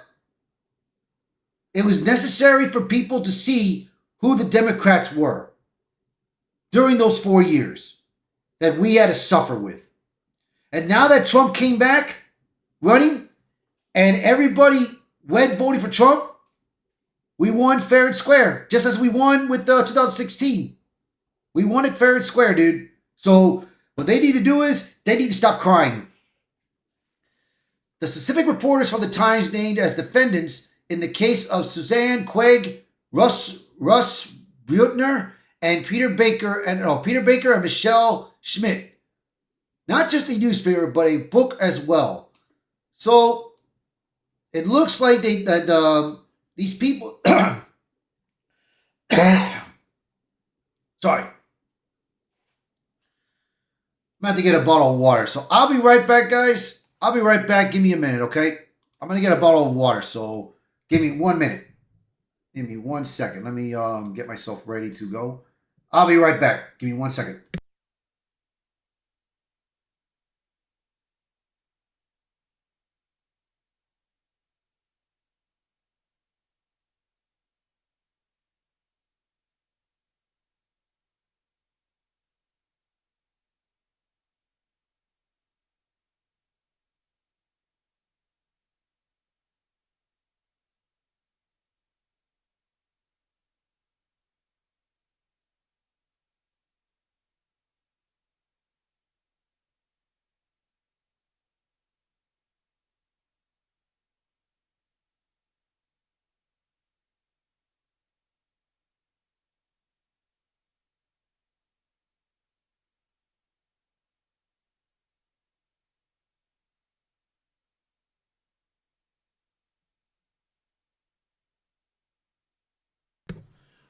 it was necessary for people to see who the Democrats were during those 4 years that we had to suffer with. And now that Trump came back running and everybody went voting for Trump, we won fair and square, just as we won with 2016. We won it fair and square, dude. So what they need to do is they need to stop crying. The specific reporters from the Times named as defendants in the case of Suzanne Quigg, Russ Breutner, and Peter Baker and Michelle Schmidt. Not just a newspaper, but a book as well. So it looks like these people. Sorry. I'm about to get a bottle of water. So I'll be right back, guys. I'll be right back. Give me a minute, okay? I'm going to get a bottle of water. So give me 1 minute. Give me 1 second. Let me get myself ready to go. I'll be right back. Give me 1 second.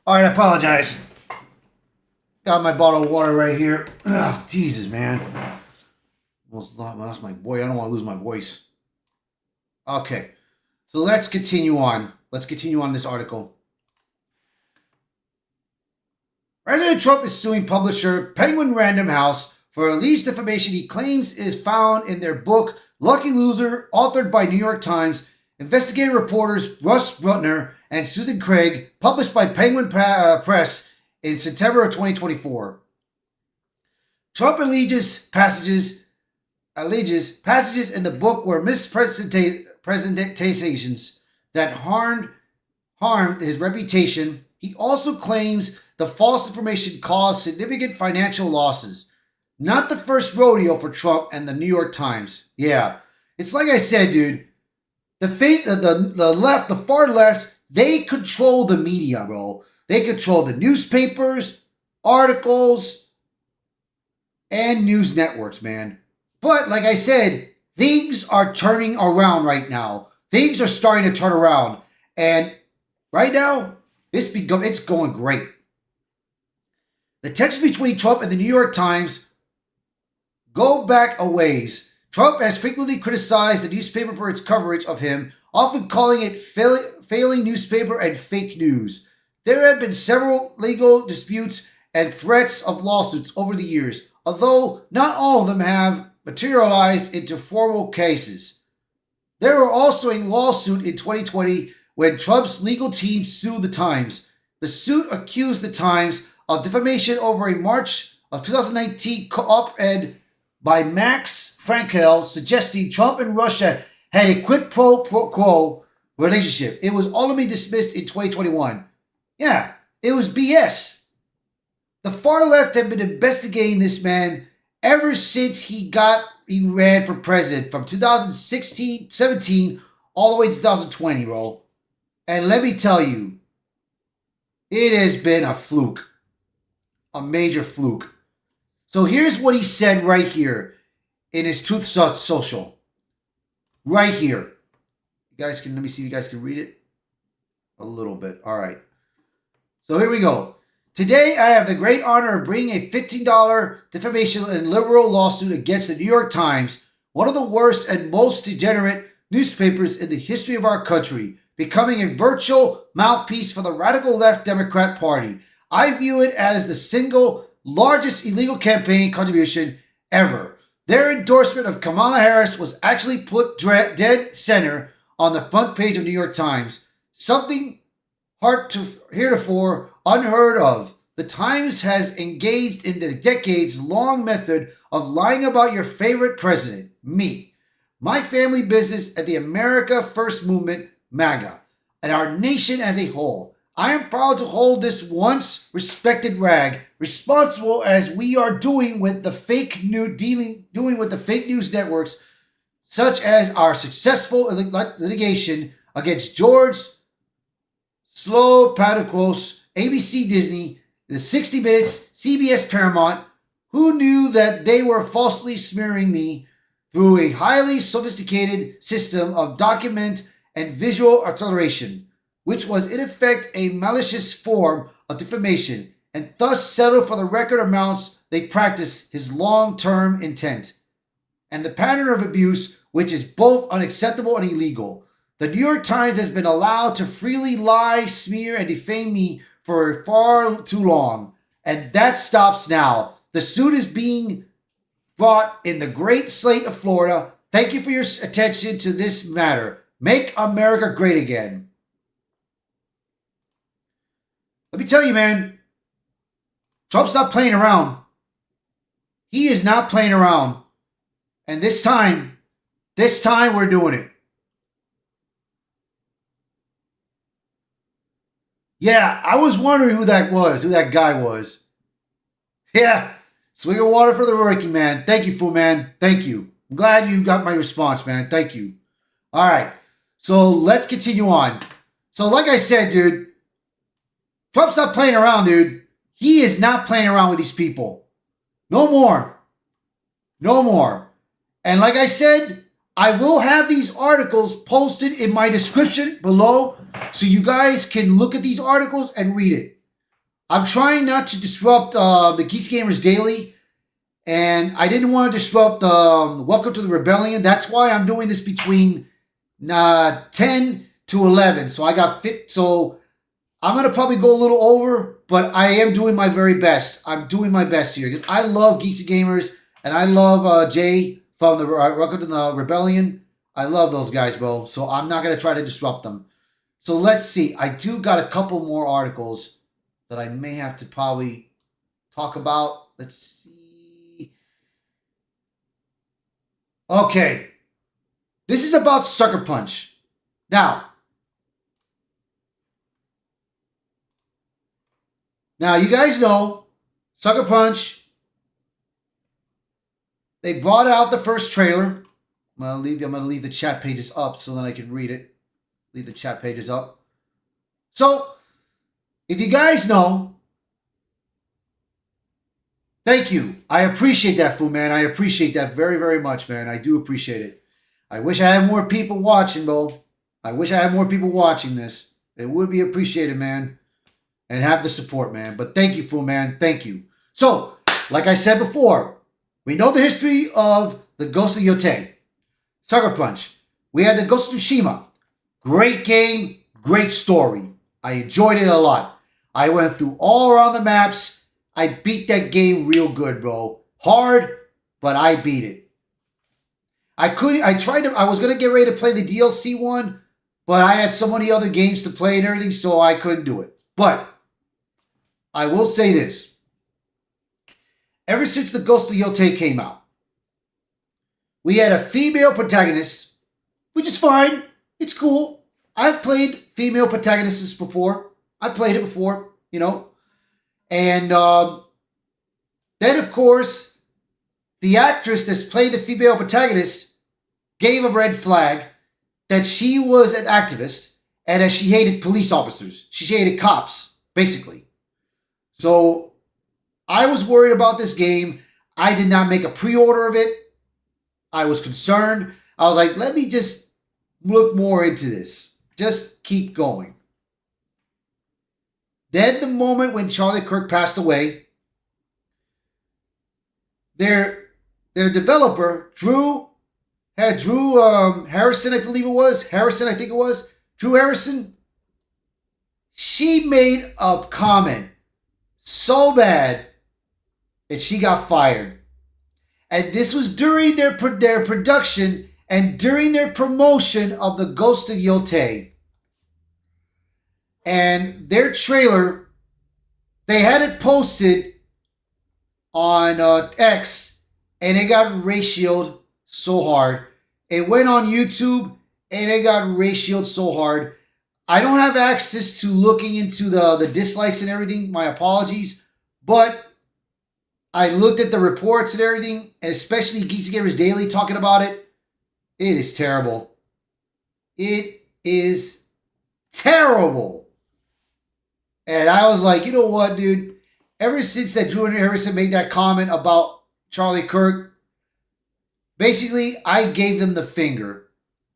All right, I apologize. Got my bottle of water right here. Ugh, Jesus, man. Almost lost my voice. I don't want to lose my voice. Okay, so let's continue on. Let's continue on this article. President Trump is suing publisher Penguin Random House for alleged defamation he claims is found in their book Lucky Loser, authored by New York Times. Investigative reporters Russ Breutner and Susan Craig, published by Penguin Press in September of 2024. Trump alleges passages in the book were misrepresentations that harmed his reputation. He also claims the false information caused significant financial losses. Not the first rodeo for Trump and the New York Times. Yeah, it's like I said, dude. The left, the far left, they control the media, bro. They control the newspapers, articles, and news networks, man. But like I said, things are turning around right now. Things are starting to turn around. And right now, it's going great. The tension between Trump and the New York Times go back a ways. Trump has frequently criticized the newspaper for its coverage of him, often calling it failing newspaper and fake news. There have been several legal disputes and threats of lawsuits over the years, although not all of them have materialized into formal cases. There were also a lawsuit in 2020 when Trump's legal team sued the Times. The suit accused the Times of defamation over a March of 2019 op-ed by Max Frankel suggesting Trump and Russia had a quid pro quo relationship. It was ultimately dismissed in 2021. Yeah, it was BS. The far left have been investigating this man ever since he ran for president from 2016, 17, all the way to 2020, bro. And let me tell you, it has been a fluke. A major fluke. So here's what he said right here in his Truth Social. Right here. You guys can, let me see if you guys can read it. A little bit. All right. So here we go. Today, I have the great honor of bringing a $15 defamation and liberal lawsuit against the New York Times, one of the worst and most degenerate newspapers in the history of our country, becoming a virtual mouthpiece for the radical left Democrat Party. I view it as the single largest illegal campaign contribution ever. Their endorsement of Kamala Harris was actually put dead center on the front page of New York Times, something heretofore unheard of. The Times has engaged in the decades-long method of lying about your favorite president, me, my family business, and the America First Movement, MAGA, and our nation as a whole. I am proud to hold this once respected rag responsible as we are doing with the fake news networks, such as our successful litigation against George Stephanopoulos, ABC Disney, the 60 Minutes, CBS Paramount, who knew that they were falsely smearing me through a highly sophisticated system of document and visual acceleration, which was in effect a malicious form of defamation, and thus settled for the record amounts they practiced his long-term intent, and the pattern of abuse, which is both unacceptable and illegal. The New York Times has been allowed to freely lie, smear, and defame me for far too long, and that stops now. The suit is being brought in the great state of Florida. Thank you for your attention to this matter. Make America great again. Let me tell you, man, Trump's not playing around. He is not playing around. And this time we're doing it. Yeah, I was wondering who that guy was. Yeah, swig of water for the working man. Thank you, fool man. Thank you. I'm glad you got my response, man. Thank you. All right, so let's continue on. So like I said, dude, Trump's not playing around, dude. He is not playing around with these people. No more. No more. And like I said, I will have these articles posted in my description below so you guys can look at these articles and read it. I'm trying not to disrupt the Geeks Gamers Daily, and I didn't want to disrupt Welcome to the Rebellion. That's why I'm doing this between 10 to 11. So I got fit. So I'm going to probably go a little over, but I am doing my very best. I'm doing my best here because I love Geeks Gamers, and I love Jay from the Welcome to the Rebellion. I love those guys, bro. So I'm not going to try to disrupt them. So let's see. I do got a couple more articles that I may have to probably talk about. Let's see. Okay. This is about Sucker Punch. Now, you guys know Sucker Punch. They brought out the first trailer. I'm gonna leave the chat pages up so that I can read it. Leave the chat pages up. So, if you guys know, thank you. I appreciate that, fool man. I appreciate that very, very much, man. I do appreciate it. I wish I had more people watching, bro. I wish I had more people watching this. It would be appreciated, man. And have the support, man. But thank you, fool man. Thank you. So, like I said before, we know the history of the Ghost of Yotei. Sucker Punch. We had the Ghost of Tsushima. Great game, great story. I enjoyed it a lot. I went through all around the maps. I beat that game real good, bro. Hard, but I beat it. I was going to get ready to play the DLC one, but I had so many other games to play and everything, so I couldn't do it. But I will say this. ever since the Ghost of Yotei came out. We had a female protagonist, which is fine. It's cool. I've played female protagonists before. I played it before, you know. And then, of course, the actress that's played the female protagonist gave a red flag that she was an activist and that she hated police officers. She hated cops, basically. So I was worried about this game. I did not make a pre-order of it. I was concerned. I was like, let me just look more into this. Just keep going. Then the moment when Charlie Kirk passed away, their developer, Drew Harrison, I believe it was. Harrison, I think it was. Drew Harrison. She made a comment so bad that she got fired. And this was during their production and during their promotion of the Ghost of Yotei. And their trailer, they had it posted on X, and it got ratioed so hard. It went on YouTube, and it got ratioed so hard. I don't have access to looking into the dislikes and everything. My apologies. But I looked at the reports and everything, and especially Geeks and Gamers Daily talking about it. It is terrible. It is terrible. And I was like, you know what, dude? Ever since that Drew Harrison made that comment about Charlie Kirk, basically, I gave them the finger.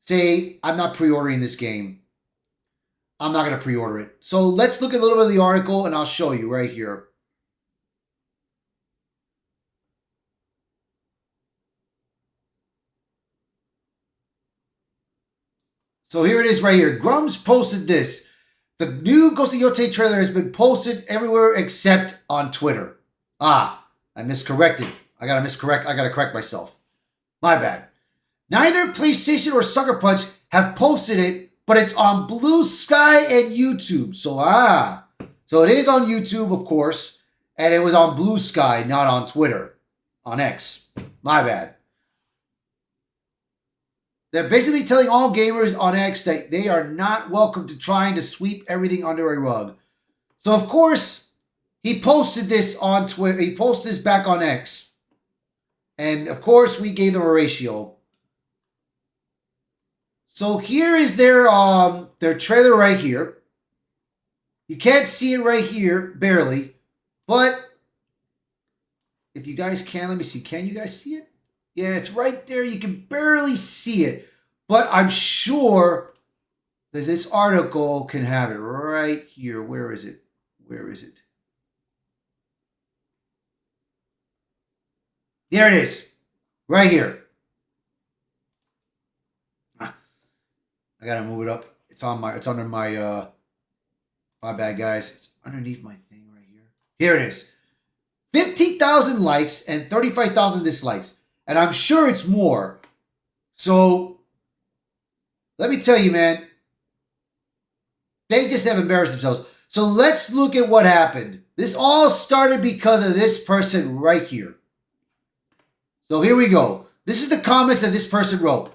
Say, I'm not pre-ordering this game. I'm not going to pre-order it. So let's look at a little bit of the article, and I'll show you right here. So here it is right here. Grums posted this. The new Ghost of Yotei trailer has been posted everywhere except on Twitter. I miscorrected. I gotta correct myself. My bad. Neither PlayStation or Sucker Punch have posted it, but it's on Blue Sky and YouTube. So it is on YouTube, of course, and it was on Blue Sky, not on Twitter, on X. My bad. They're basically telling all gamers on X that they are not welcome to trying to sweep everything under a rug. So, of course, he posted this on Twitter. He posted this back on X. And, of course, we gave them a ratio. So, here is their trailer right here. You can't see it right here, barely. But, if you guys can, let me see. Can you guys see it? Yeah, it's right there. You can barely see it. But I'm sure that this article can have it right here. Where is it? Where is it? There it is. Right here. I gotta move it up. It's under my my bad, guys. It's underneath my thing right here. Here it is. 15,000 likes and 35,000 dislikes. And I'm sure it's more. So, let me tell you, man. They just have embarrassed themselves. So, let's look at what happened. This all started because of this person right here. So, here we go. This is the comments that this person wrote.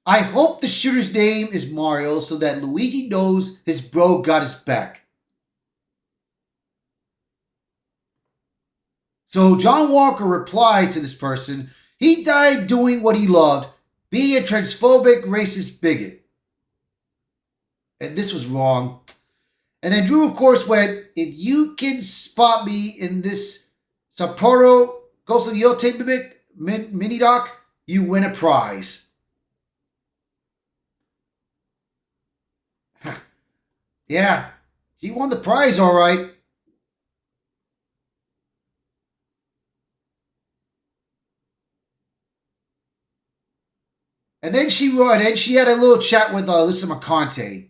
I hope the shooter's name is Mario so that Luigi knows his bro got his back. So John Walker replied to this person, he died doing what he loved, being a transphobic, racist bigot. And this was wrong. And then Drew, of course, went, if you can spot me in this Sapporo Ghost of Yotei mini doc, you win a prize. Yeah, he won the prize, all right. And then she had a little chat with Alyssa McConaughey.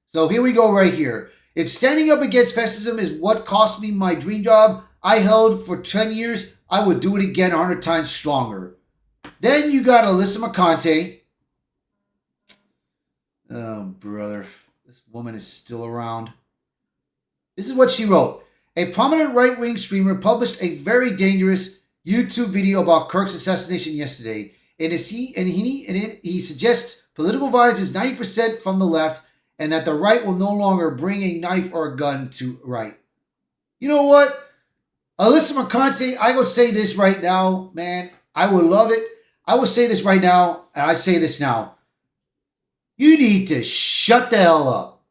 So here we go right here. If standing up against fascism is what cost me my dream job I held for 10 years, I would do it again 100 times stronger. Then you got Alyssa McConaughey. Oh, brother. This woman is still around. This is what she wrote. a prominent right-wing streamer published a very dangerous YouTube video about Kirk's assassination yesterday. He suggests political violence is 90% from the left and that the right will no longer bring a knife or a gun to right. You know what? Alyssa Mercante, I will say this right now, man. I would love it. I will say this right now, and I say this now. You need to shut the hell up.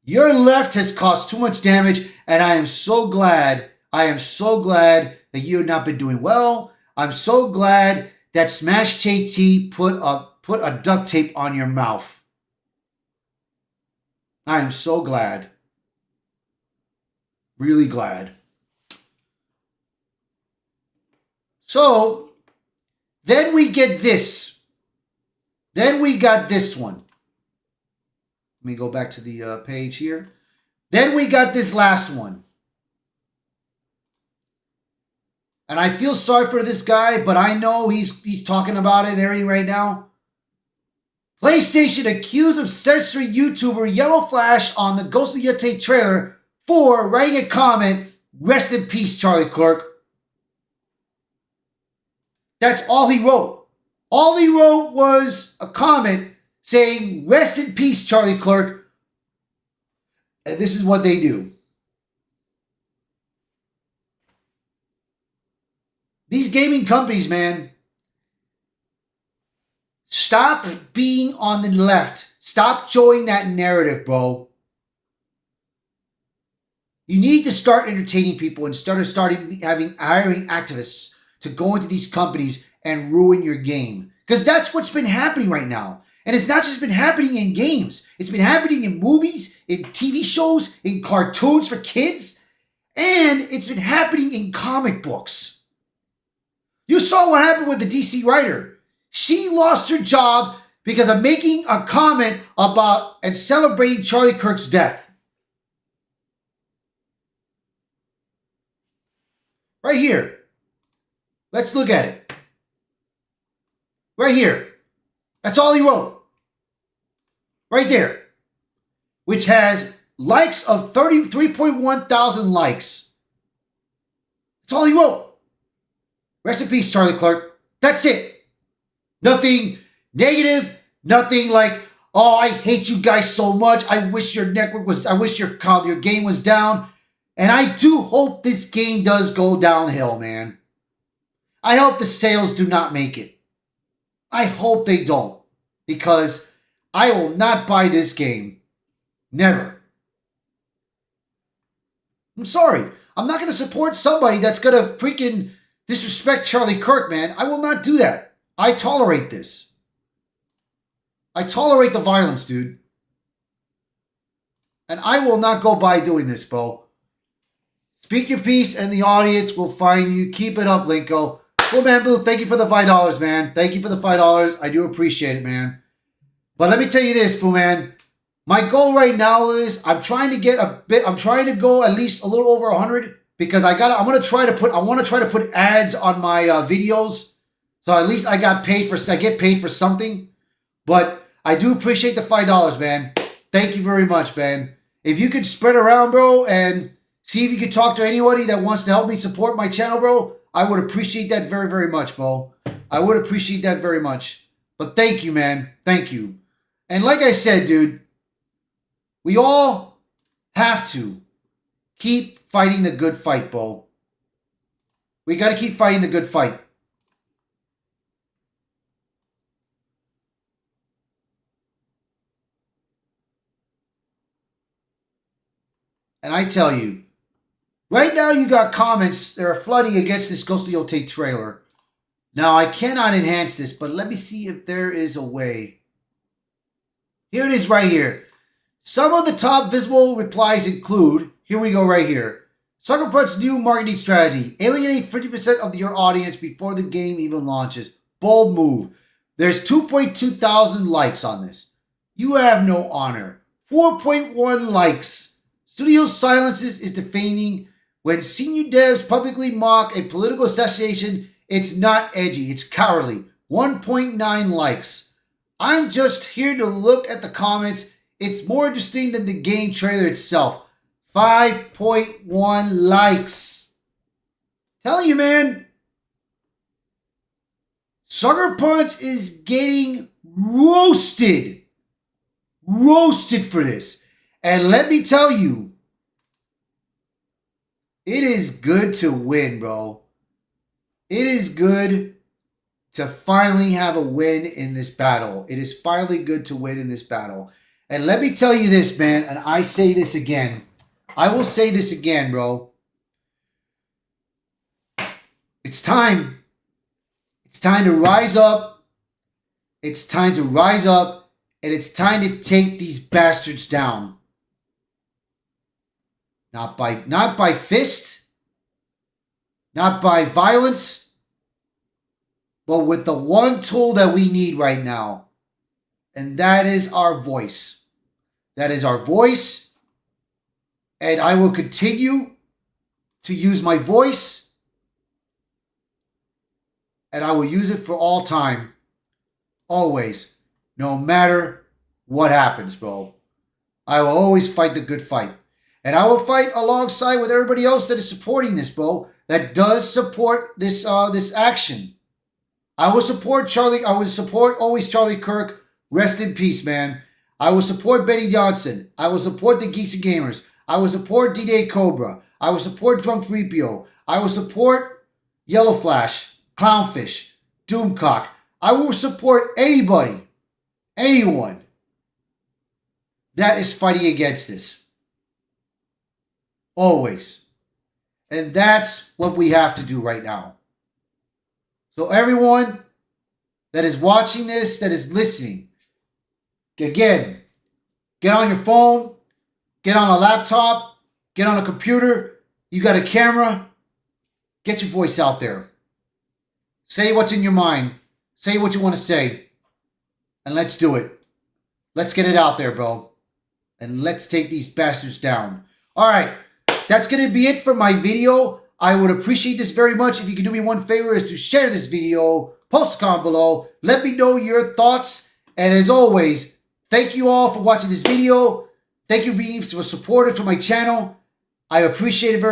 Your left has caused too much damage, and I am so glad that you have not been doing well. I'm so glad that Smash JT put a duct tape on your mouth. I am so glad. Really glad. So, then we get this. Then we got this one. Let me go back to the page here. Then we got this last one. And I feel sorry for this guy, but I know he's talking about it and everything right now. PlayStation accused of censoring YouTuber Yellow Flash on the Ghost of Yeti trailer for writing a comment, "Rest in peace, Charlie Clerk." That's all he wrote. All he wrote was a comment saying, "Rest in peace, Charlie Clerk." And this is what they do. These gaming companies, man, stop being on the left. Stop showing that narrative, bro. You need to start entertaining people and hiring activists to go into these companies and ruin your game. Because that's what's been happening right now. And it's not just been happening in games. It's been happening in movies, in TV shows, in cartoons for kids. And it's been happening in comic books. You saw what happened with the DC writer. She lost her job because of making a comment about and celebrating Charlie Kirk's death. Right here. Let's look at it. Right here. That's all he wrote. Right there. Which has likes of 33.1 thousand likes. That's all he wrote. Rest in peace, Charlie Clerk. That's it. Nothing negative. Nothing like, oh, I hate you guys so much. I wish your game was down. And I do hope this game does go downhill, man. I hope the sales do not make it. I hope they don't. Because I will not buy this game. Never. I'm sorry. I'm not going to support somebody that's going to freaking disrespect Charlie Kirk, man. I will not do that. I tolerate this. I tolerate the violence, dude. And I will not go by doing this, bro. Speak your piece and the audience will find you. Keep it up, Linko. Well, man, Blue, thank you for the $5, man. Thank you for the $5. I do appreciate it, man. But let me tell you this, Fu Man. My goal right now is I'm trying to go at least a little over 100 because I want to try to put ads on my videos. So at least I get paid for something. But I do appreciate the $5, man. Thank you very much, man. If you could spread around, bro, and see if you could talk to anybody that wants to help me support my channel, bro, I would appreciate that very, very much, bro. I would appreciate that very much. But thank you, man. Thank you. And like I said, dude, we all have to keep fighting the good fight, bro. We got to keep fighting the good fight. And I tell you, right now you got comments that are flooding against this Ghost of Yotei trailer. Now, I cannot enhance this, but let me see if there is a way. Here it is right here. Some of the top visible replies include, here we go right here. Sucker Punch's new marketing strategy. Alienate 50% of your audience before the game even launches. Bold move. There's 2.2 thousand likes on this. You have no honor. 4.1 likes. Studio Silences is defaming. When senior devs publicly mock a political assassination, it's not edgy, it's cowardly. 1.9 likes. I'm just here to look at the comments. It's more interesting than the game trailer itself. 5.1 likes. Telling you, man. Sucker Punch is getting roasted. Roasted for this. And let me tell you, it is good to win, bro. It is good to finally have a win in this battle. It is finally good to win in this battle. And let me tell you this, man, and I say this again. I will say this again, bro. It's time. It's time to rise up. It's time to rise up. And it's time to take these bastards down. Not by fist. Not by violence. But with the one tool that we need right now. And that is our voice. That is our voice. And I will continue to use my voice. And I will use it for all time. Always. No matter what happens, bro. I will always fight the good fight. And I will fight alongside with everybody else that is supporting this, bro. That does support this this action. I will support Charlie. I will support always Charlie Kirk. Rest in peace, man. I will support Benny Johnson. I will support the Geeks and Gamers. I will support D-Day Cobra. I will support Drum 3PO. I will support Yellow Flash, Clownfish, Doomcock. I will support anybody, anyone that is fighting against this. Always. And that's what we have to do right now. So everyone that is watching this, that is listening, again, get on your phone, get on a laptop, get on a computer, you got a camera, get your voice out there. Say what's in your mind. Say what you want to say. And let's do it. Let's get it out there, bro. And let's take these bastards down. All right. That's going to be it for my video. I would appreciate this very much if you could do me one favor, is to share this video, post a comment below, let me know your thoughts, and as always, thank you all for watching this video. Thank you for being supportive for my channel. I appreciate it very much.